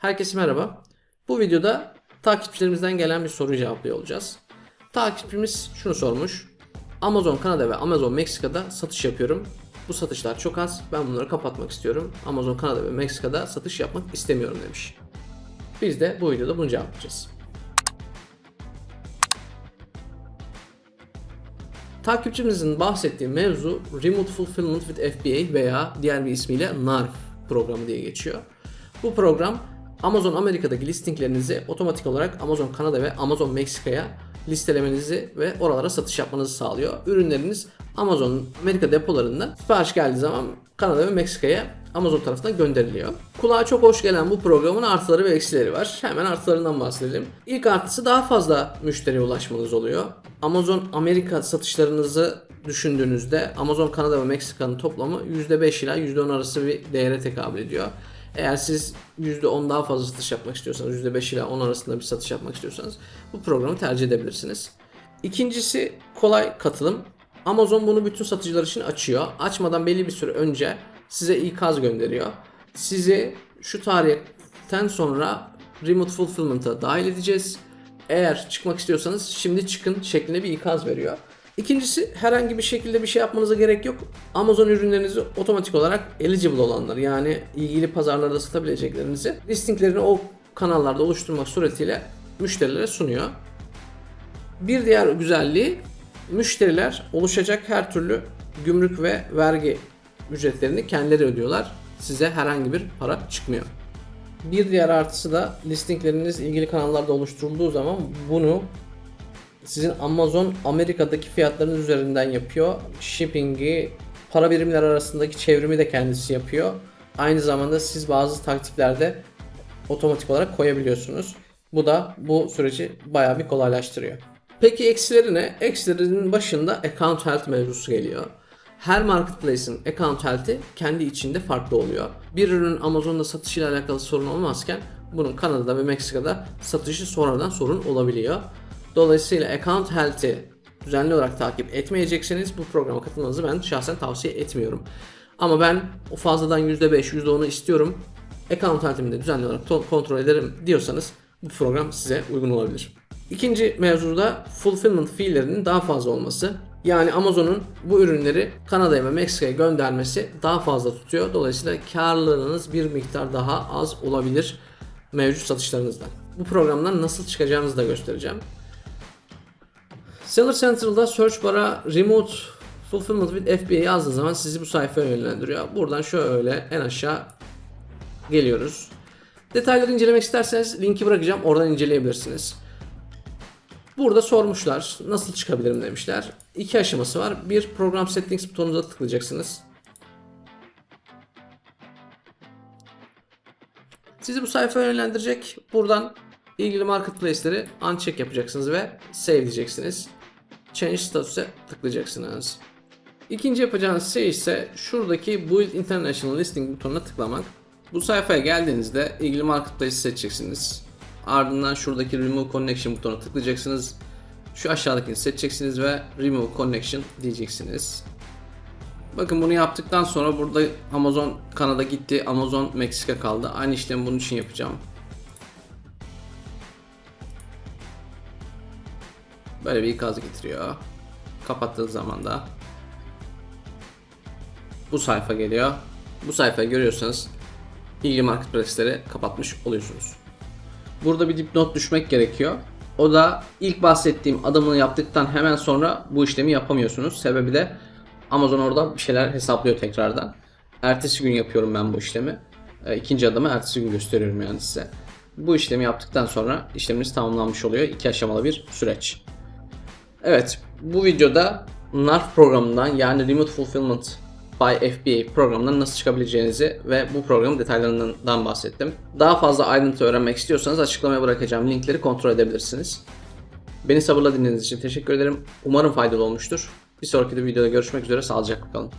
Herkese merhaba. Bu videoda takipçilerimizden gelen bir soruyu cevaplıyor olacağız. Takipçimiz şunu sormuş. Amazon Kanada ve Amazon Meksika'da satış yapıyorum. Bu satışlar çok az. Ben bunları kapatmak istiyorum. Amazon Kanada ve Meksika'da satış yapmak istemiyorum demiş. Biz de bu videoda bunu cevaplayacağız. Takipçimizin bahsettiği mevzu Remote Fulfillment with FBA veya diğer bir ismiyle NARF programı diye geçiyor. Bu program Amazon Amerika'daki listinglerinizi otomatik olarak Amazon Kanada ve Amazon Meksika'ya listelemenizi ve oralara satış yapmanızı sağlıyor. Ürünleriniz Amazon Amerika depolarından sipariş geldiği zaman Kanada ve Meksika'ya Amazon tarafından gönderiliyor. Kulağa çok hoş gelen bu programın artıları ve eksileri var. Hemen artılarından bahsedelim. İlk artısı daha fazla müşteriye ulaşmanız oluyor. Amazon Amerika satışlarınızı düşündüğünüzde Amazon Kanada ve Meksika'nın toplamı %5 ila %10 arası bir değere tekabül ediyor. Eğer siz %10 daha fazla satış yapmak istiyorsanız, %5 ila 10 arasında bir satış yapmak istiyorsanız bu programı tercih edebilirsiniz. İkincisi kolay katılım. Amazon bunu bütün satıcılar için açıyor. Açmadan belli bir süre önce size ikaz gönderiyor. Sizi şu tarihten sonra Remote Fulfillment'a dahil edeceğiz. Eğer çıkmak istiyorsanız şimdi çıkın şeklinde bir ikaz veriyor. İkincisi herhangi bir şekilde bir şey yapmanıza gerek yok. Amazon ürünlerinizi otomatik olarak eligible olanlar yani ilgili pazarlarda satabileceklerinizi listinglerini o kanallarda oluşturmak suretiyle müşterilere sunuyor. Bir diğer güzelliği müşteriler oluşacak her türlü gümrük ve vergi ücretlerini kendileri ödüyorlar. Size herhangi bir para çıkmıyor. Bir diğer artısı da listingleriniz ilgili kanallarda oluşturulduğu zaman bunu sizin Amazon Amerika'daki fiyatlarınız üzerinden yapıyor. Shipping'i, para birimleri arasındaki çevrimi de kendisi yapıyor. Aynı zamanda siz bazı taktiklerde otomatik olarak koyabiliyorsunuz. Bu da bu süreci bayağı bir kolaylaştırıyor. Peki eksileri ne? Eksilerinin başında account health mevzusu geliyor. Her marketplace'in account health'i kendi içinde farklı oluyor. Bir ürünün Amazon'da satışıyla alakalı sorun olmazken bunun Kanada'da ve Meksika'da satışı sonradan sorun olabiliyor. Dolayısıyla account health'i düzenli olarak takip etmeyecekseniz bu programa katılmanızı ben şahsen tavsiye etmiyorum. Ama ben o fazladan %5, %10'u istiyorum. Account health'imi de düzenli olarak kontrol ederim diyorsanız bu program size uygun olabilir. İkinci mevzuda fulfillment fee'lerinin daha fazla olması. Yani Amazon'un bu ürünleri Kanada'ya ve Meksika'ya göndermesi daha fazla tutuyor. Dolayısıyla karlılığınız bir miktar daha az olabilir mevcut satışlarınızdan. Bu programdan nasıl çıkacağınızı da göstereceğim. Seller Central'da search bar'a Remote Fulfillment with FBA yazdığı zaman sizi bu sayfaya yönlendiriyor. Buradan şöyle en aşağı geliyoruz. Detayları incelemek isterseniz linki bırakacağım. Oradan inceleyebilirsiniz. Burada sormuşlar. Nasıl çıkabilirim demişler. İki aşaması var. Bir, Program Settings butonuna tıklayacaksınız. Sizi bu sayfaya yönlendirecek. Buradan ilgili marketplace'leri uncheck yapacaksınız ve save diyeceksiniz. Change Status'e tıklayacaksınız. İkinci yapacağınız şey ise şuradaki Build International Listing butonuna tıklamak. Bu sayfaya geldiğinizde ilgili marketplace'i seçeceksiniz. Ardından şuradaki Remove Connection butonuna tıklayacaksınız. Şu aşağıdakini seçeceksiniz ve Remove Connection diyeceksiniz. Bakın bunu yaptıktan sonra burada Amazon Kanada gitti, Amazon Meksika kaldı. Aynı işlemi bunun için yapacağım. Böyle bir ikaz getiriyor. Kapattığı zaman da bu sayfa geliyor. Bu sayfayı görüyorsanız ilgili marketplace'leri kapatmış oluyorsunuz. Burada bir dipnot düşmek gerekiyor. O da ilk bahsettiğim adımını yaptıktan hemen sonra bu işlemi yapamıyorsunuz. Sebebi de Amazon orada bir şeyler hesaplıyor tekrardan. Ertesi gün yapıyorum ben bu işlemi. İkinci adımı ertesi gün gösteriyorum yani size. Bu işlemi yaptıktan sonra işleminiz tamamlanmış oluyor. İki aşamalı bir süreç. Evet, bu videoda NARF programından yani Remote Fulfillment by FBA programından nasıl çıkabileceğinizi ve bu programın detaylarından bahsettim. Daha fazla ayrıntı öğrenmek istiyorsanız açıklamaya bırakacağım linkleri kontrol edebilirsiniz. Beni sabırla dinlediğiniz için teşekkür ederim. Umarım faydalı olmuştur. Bir sonraki videoda görüşmek üzere. Sağlıcakla kalın.